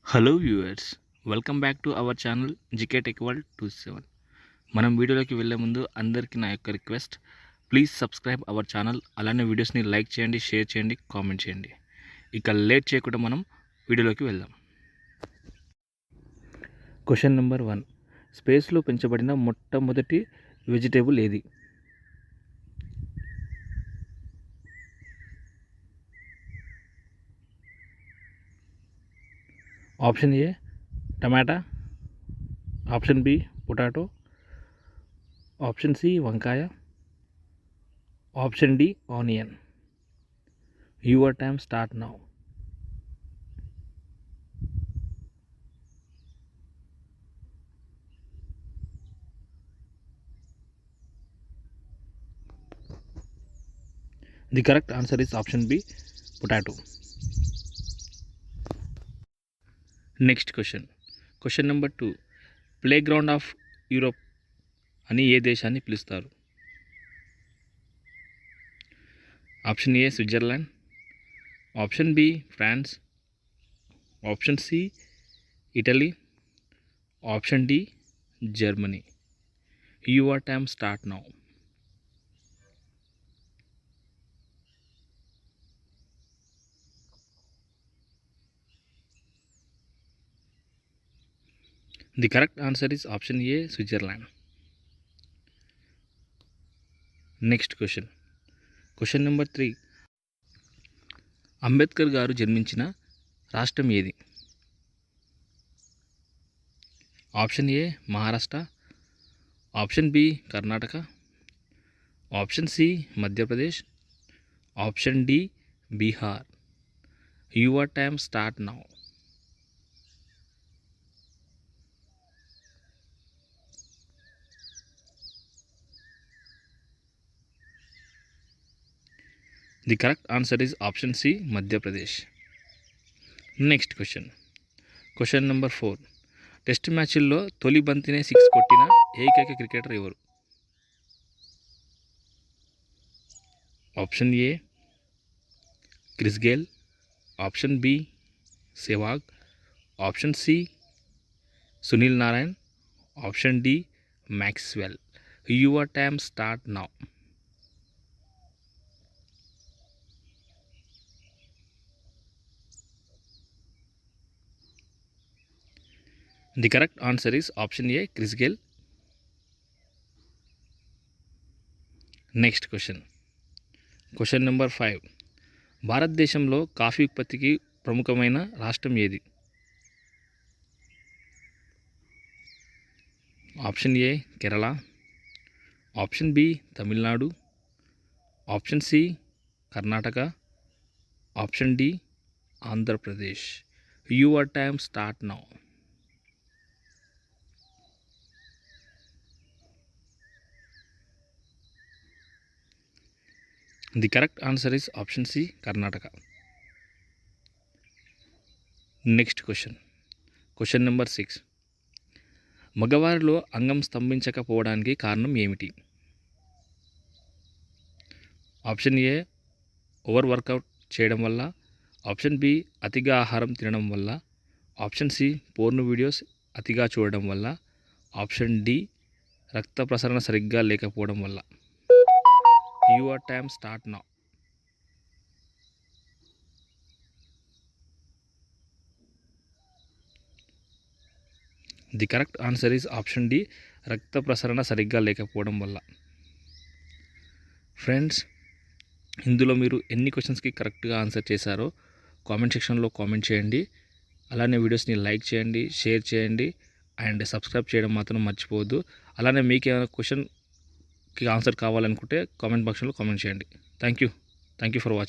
Hello viewers, welcome back to our channel GK tech world 27. మనం వీడియోలోకి వెళ్ళే ముందు అందరికీ నా యొక్క request, please subscribe our channel. అలానే వీడియోస్ని లైక్ చేయండి, షేర్ చేయండి, కామెంట్ చేయండి. ఇక లేట్ చేయకుండా మనం వీడియోలోకి వెళ్దాం. Question number 1. స్పేస్లో పెంచబడిన మొట్టమొదటి వెజిటేబుల్ ఏది? ఆప్షన్ ఏ టమాటా, option B potato, option C వంకాయ, option D onion. Your time start now. The correct answer is option B, potato. Next question. Question number 2. Playground of Europe అని ఏ దేశాన్ని పిలుస్తారు? Option A Switzerland, option B France, option C Italy, option D Germany. Your time start now. The correct answer is option A, Switzerland. Next question. Question number 3. Ambedkar గారు జన్మించిన రాష్ట్రం ఏది? Option A Maharashtra, option B Karnataka, option C Madhya Pradesh, option D Bihar. Your time start now. The correct answer is option C, Madhya Pradesh. Next question. Question number 4. Test మ్యాచ్ల్లో తొలి బంతినే 6 కొట్టిన ఏకైక cricketer ఎవరు? Option A Chris Gayle, option B Sehwag, option C Sunil Narine, option D Maxwell. Your time start now. The correct answer is option A, Chris Gayle. Next question. Question number 5. భారతదేశంలో coffee ఉత్పత్తికి ప్రముఖమైన రాష్ట్రం ఏది? Option A Kerala, option B Tamil Nadu, option C Karnataka, option D Andhra Pradesh. Your time start now. The correct answer is option C, Karnataka. Next question. Question number 6. మగవారిలో అంగం స్తంభించకపోవడానికి కారణం ఏమిటి? Option A over work out చేయడం వల్ల, ఆప్షన్ బి అతిగా ఆహారం తినడం వల్ల, ఆప్షన్ సి పోర్న్ వీడియోస్ అతిగా చూడడం వల్ల, ఆప్షన్ డి రక్త ప్రసరణ సరిగ్గా లేకపోవడం వల్ల. Your time start now. The correct answer is option D, రక్త ప్రసరణ సరిగ్గా లేకపోవడం వల్ల. ఫ్రెండ్స్, ఇందులో మీరు ఎన్ని క్వశ్చన్స్కి కరెక్ట్గా ఆన్సర్ చేశారో కామెంట్ సెక్షన్లో కామెంట్ చేయండి. అలానే వీడియోస్ని లైక్ చేయండి, షేర్ చేయండి అండ్ సబ్స్క్రైబ్ చేయడం మాత్రం మర్చిపోవద్దు. అలానే మీకు ఏమైనా క్వశ్చన్కి ఆన్సర్ కావాలనుకుంటే కామెంట్ బాక్స్లో కామెంట్ చేయండి. Thank you for watching.